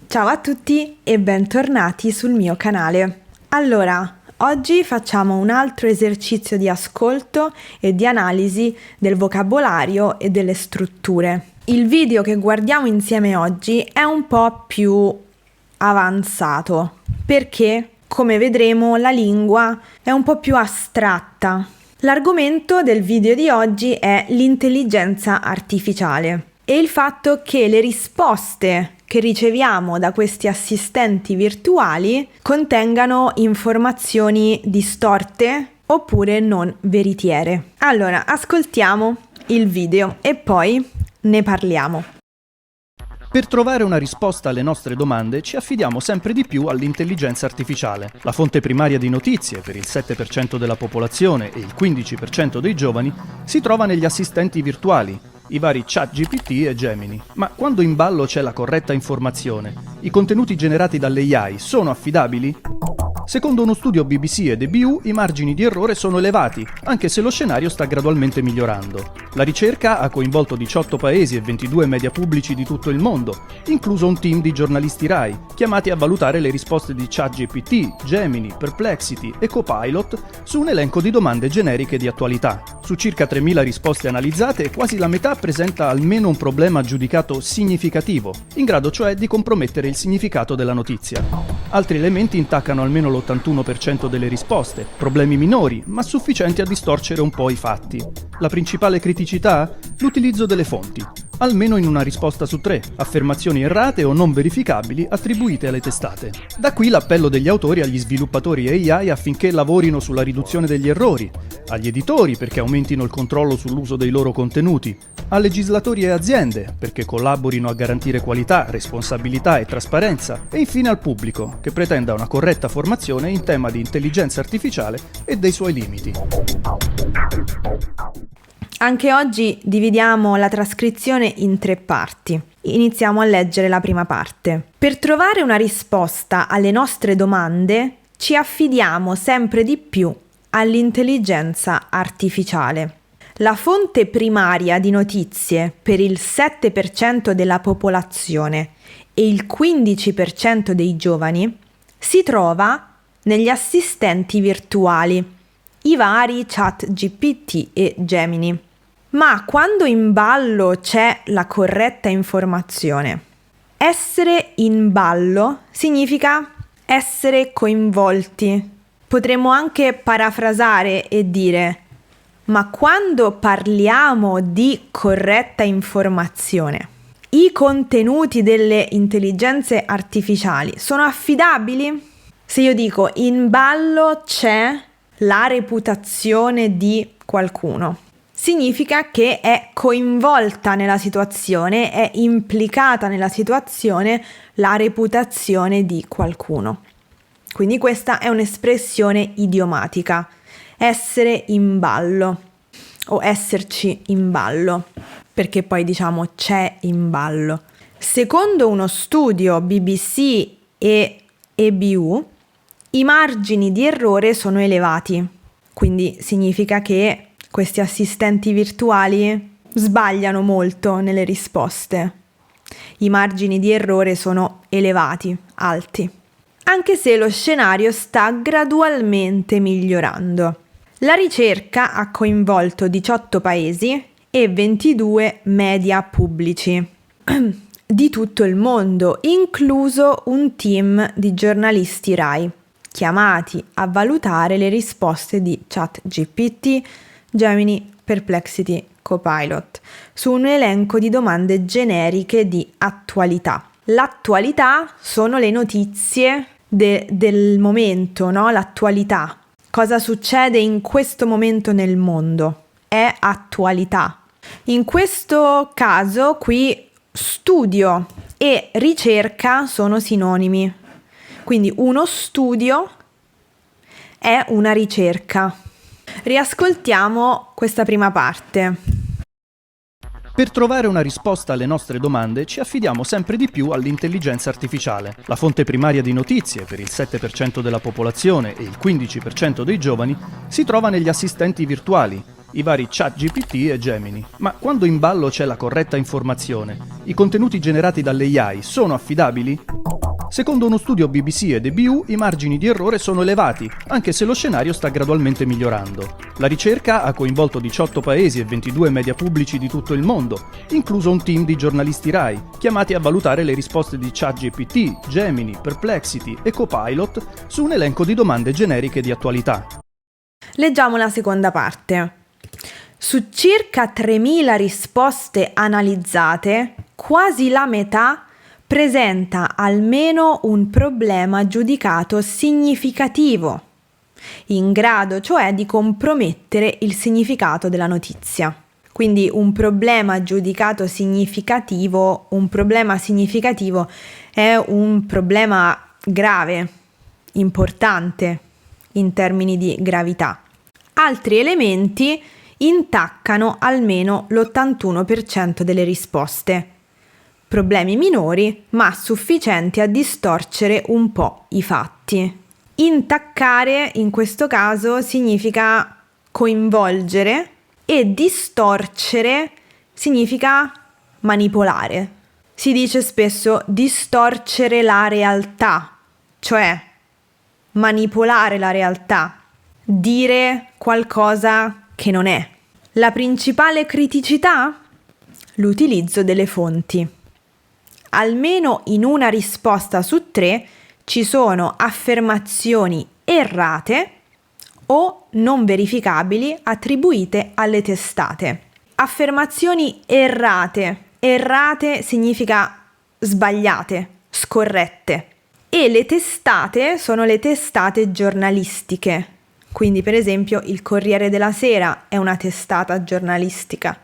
Ciao a tutti e bentornati sul mio canale. Allora, oggi facciamo un altro esercizio di ascolto e di analisi del vocabolario e delle strutture. Il video che guardiamo insieme oggi è un po' più avanzato perché, come vedremo, la lingua è un po' più astratta. L'argomento del video di oggi è l'intelligenza artificiale e il fatto che le risposte che riceviamo da questi assistenti virtuali contengano informazioni distorte oppure non veritiere. Allora, ascoltiamo il video e poi ne parliamo. Per trovare una risposta alle nostre domande ci affidiamo sempre di più all'intelligenza artificiale. La fonte primaria di notizie per il 7% della popolazione e il 15% dei giovani si trova negli assistenti virtuali, i vari ChatGPT e Gemini. Ma quando in ballo c'è la corretta informazione, i contenuti generati dalle AI sono affidabili? Secondo uno studio BBC ed EBU, i margini di errore sono elevati, anche se lo scenario sta gradualmente migliorando. La ricerca ha coinvolto 18 paesi e 22 media pubblici di tutto il mondo, incluso un team di giornalisti RAI, chiamati a valutare le risposte di ChatGPT, Gemini, Perplexity e Copilot su un elenco di domande generiche di attualità. Su circa 3.000 risposte analizzate, quasi la metà presenta almeno un problema giudicato significativo, in grado cioè di compromettere il significato della notizia. Altri elementi intaccano almeno l'81% delle risposte, problemi minori, ma sufficienti a distorcere un po' i fatti. La principale criticità? L'utilizzo delle fonti. Almeno in una risposta su 3, affermazioni errate o non verificabili attribuite alle testate. Da qui l'appello degli autori agli sviluppatori AI affinché lavorino sulla riduzione degli errori, agli editori perché aumentino il controllo sull'uso dei loro contenuti, a legislatori e aziende perché collaborino a garantire qualità, responsabilità e trasparenza, e infine al pubblico che pretenda una corretta formazione in tema di intelligenza artificiale e dei suoi limiti. Anche oggi dividiamo la trascrizione in 3 parti. Iniziamo a leggere la prima parte. Per trovare una risposta alle nostre domande ci affidiamo sempre di più all'intelligenza artificiale. La fonte primaria di notizie per il 7% della popolazione e il 15% dei giovani si trova negli assistenti virtuali, i vari ChatGPT e Gemini. Ma quando in ballo c'è la corretta informazione, essere in ballo significa essere coinvolti. Potremmo anche parafrasare e dire: ma quando parliamo di corretta informazione, i contenuti delle intelligenze artificiali sono affidabili? Se io dico in ballo c'è la reputazione di qualcuno, significa che è coinvolta nella situazione, è implicata nella situazione la reputazione di qualcuno. Quindi questa è un'espressione idiomatica, essere in ballo o esserci in ballo, perché poi diciamo c'è in ballo. Secondo uno studio BBC e EBU, i margini di errore sono elevati, quindi significa che questi assistenti virtuali sbagliano molto nelle risposte. I margini di errore sono elevati, alti, anche se lo scenario sta gradualmente migliorando. La ricerca ha coinvolto 18 paesi e 22 media pubblici di tutto il mondo, incluso un team di giornalisti RAI, chiamati a valutare le risposte di ChatGPT, Gemini, Perplexity, Copilot, su un elenco di domande generiche di attualità. L'attualità sono le notizie del momento, no? L'attualità. Cosa succede in questo momento nel mondo? È attualità. In questo caso qui studio e ricerca sono sinonimi. Quindi uno studio è una ricerca. Riascoltiamo questa prima parte. Per trovare una risposta alle nostre domande ci affidiamo sempre di più all'intelligenza artificiale. La fonte primaria di notizie per il 7% della popolazione e il 15% dei giovani si trova negli assistenti virtuali, i vari ChatGPT e Gemini. Ma quando in ballo c'è la corretta informazione, i contenuti generati dalle AI sono affidabili? Secondo uno studio BBC e DBU, i margini di errore sono elevati, anche se lo scenario sta gradualmente migliorando. La ricerca ha coinvolto 18 paesi e 22 media pubblici di tutto il mondo, incluso un team di giornalisti RAI, chiamati a valutare le risposte di ChatGPT, Gemini, Perplexity e Copilot su un elenco di domande generiche di attualità. Leggiamo la seconda parte. Su circa 3.000 risposte analizzate, quasi la metà presenta almeno un problema giudicato significativo, in grado cioè di compromettere il significato della notizia. Quindi un problema giudicato significativo, un problema significativo è un problema grave, importante in termini di gravità. Altri elementi intaccano almeno l'81% delle risposte. Problemi minori, ma sufficienti a distorcere un po' i fatti. Intaccare in questo caso significa coinvolgere e distorcere significa manipolare. Si dice spesso distorcere la realtà, cioè manipolare la realtà, dire qualcosa che non è. La principale criticità? L'utilizzo delle fonti. Almeno in una risposta su 3 ci sono affermazioni errate o non verificabili attribuite alle testate. Affermazioni errate. Errate significa sbagliate, scorrette. E le testate sono le testate giornalistiche. Quindi, per esempio, il Corriere della Sera è una testata giornalistica.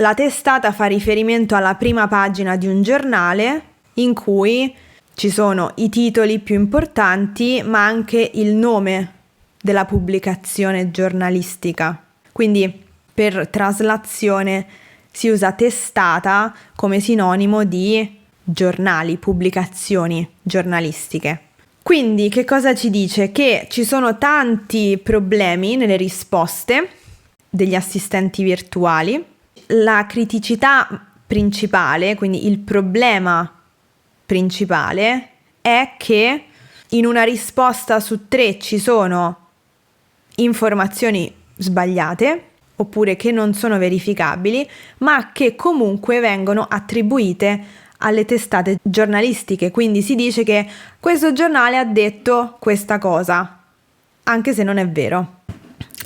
La testata fa riferimento alla prima pagina di un giornale in cui ci sono i titoli più importanti, ma anche il nome della pubblicazione giornalistica. Quindi, per traslazione si usa testata come sinonimo di giornali, pubblicazioni giornalistiche. Quindi che cosa ci dice? Che ci sono tanti problemi nelle risposte degli assistenti virtuali. La criticità principale, quindi il problema principale, è che in una risposta su 3 ci sono informazioni sbagliate oppure che non sono verificabili, ma che comunque vengono attribuite alle testate giornalistiche. Quindi si dice che questo giornale ha detto questa cosa, anche se non è vero.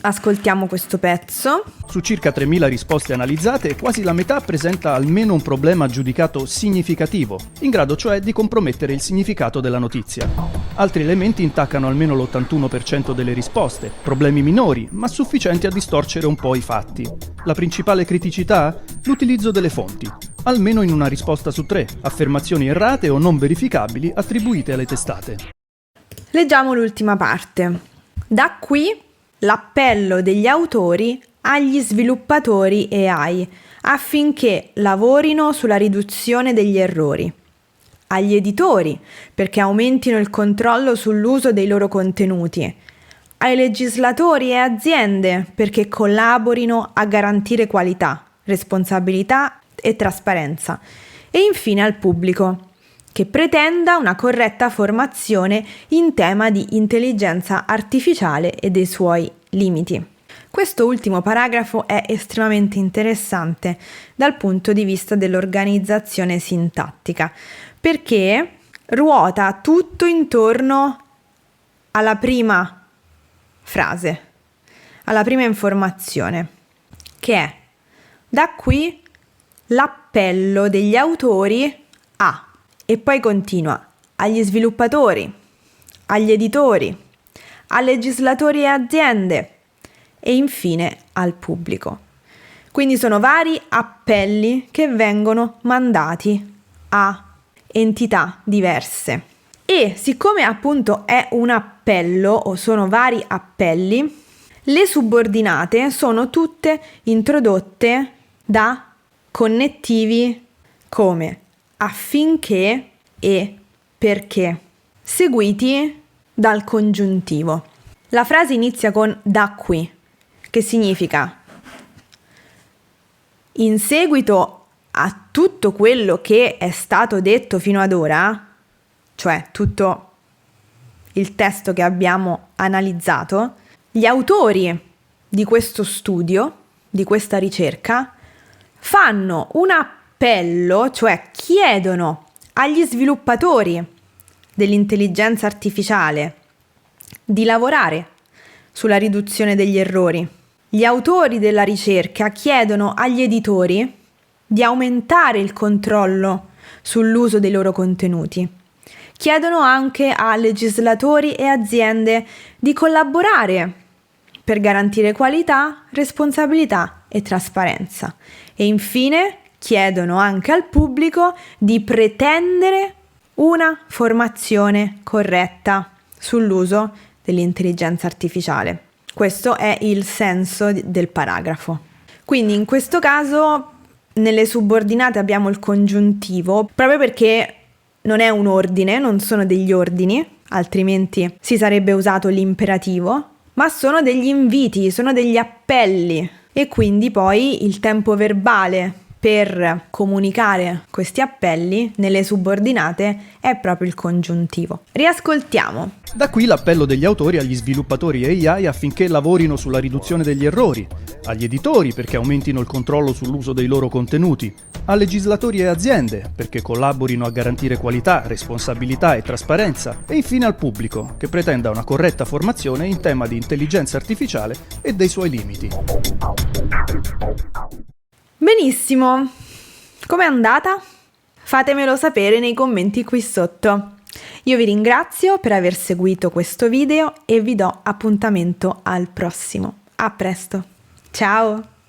Ascoltiamo questo pezzo. Su circa 3.000 risposte analizzate, quasi la metà presenta almeno un problema giudicato significativo, in grado cioè di compromettere il significato della notizia. Altri elementi intaccano almeno l'81% delle risposte, problemi minori, ma sufficienti a distorcere un po' i fatti. La principale criticità? L'utilizzo delle fonti. Almeno in una risposta su 3, affermazioni errate o non verificabili attribuite alle testate. Leggiamo l'ultima parte. Da qui l'appello degli autori agli sviluppatori AI affinché lavorino sulla riduzione degli errori, agli editori perché aumentino il controllo sull'uso dei loro contenuti, ai legislatori e aziende perché collaborino a garantire qualità, responsabilità e trasparenza, e infine al pubblico che pretenda una corretta formazione in tema di intelligenza artificiale e dei suoi limiti. Questo ultimo paragrafo è estremamente interessante dal punto di vista dell'organizzazione sintattica, perché ruota tutto intorno alla prima frase, alla prima informazione, che è: da qui l'appello degli autori a... E poi continua: agli sviluppatori, agli editori, a legislatori e aziende e infine al pubblico. Quindi sono vari appelli che vengono mandati a entità diverse. E siccome appunto è un appello o sono vari appelli, le subordinate sono tutte introdotte da connettivi come affinché e perché, seguiti dal congiuntivo. La frase inizia con da qui, che significa: in seguito a tutto quello che è stato detto fino ad ora, cioè tutto il testo che abbiamo analizzato, gli autori di questo studio, di questa ricerca, fanno un appello, cioè chiedono agli sviluppatori dell'intelligenza artificiale di lavorare sulla riduzione degli errori. Gli autori della ricerca chiedono agli editori di aumentare il controllo sull'uso dei loro contenuti. Chiedono anche a legislatori e aziende di collaborare per garantire qualità, responsabilità e trasparenza. E infine chiedono anche al pubblico di pretendere una formazione corretta sull'uso dell'intelligenza artificiale. Questo è il senso del paragrafo. Quindi in questo caso nelle subordinate abbiamo il congiuntivo, proprio perché non è un ordine, non sono degli ordini, altrimenti si sarebbe usato l'imperativo, ma sono degli inviti, sono degli appelli, e quindi poi il tempo verbale per comunicare questi appelli nelle subordinate è proprio il congiuntivo. Riascoltiamo. Da qui l'appello degli autori agli sviluppatori AI affinché lavorino sulla riduzione degli errori, agli editori perché aumentino il controllo sull'uso dei loro contenuti, a legislatori e aziende perché collaborino a garantire qualità, responsabilità e trasparenza, e infine al pubblico che pretenda una corretta formazione in tema di intelligenza artificiale e dei suoi limiti. Benissimo, com'è andata? Fatemelo sapere nei commenti qui sotto. Io vi ringrazio per aver seguito questo video e vi do appuntamento al prossimo. A presto, ciao!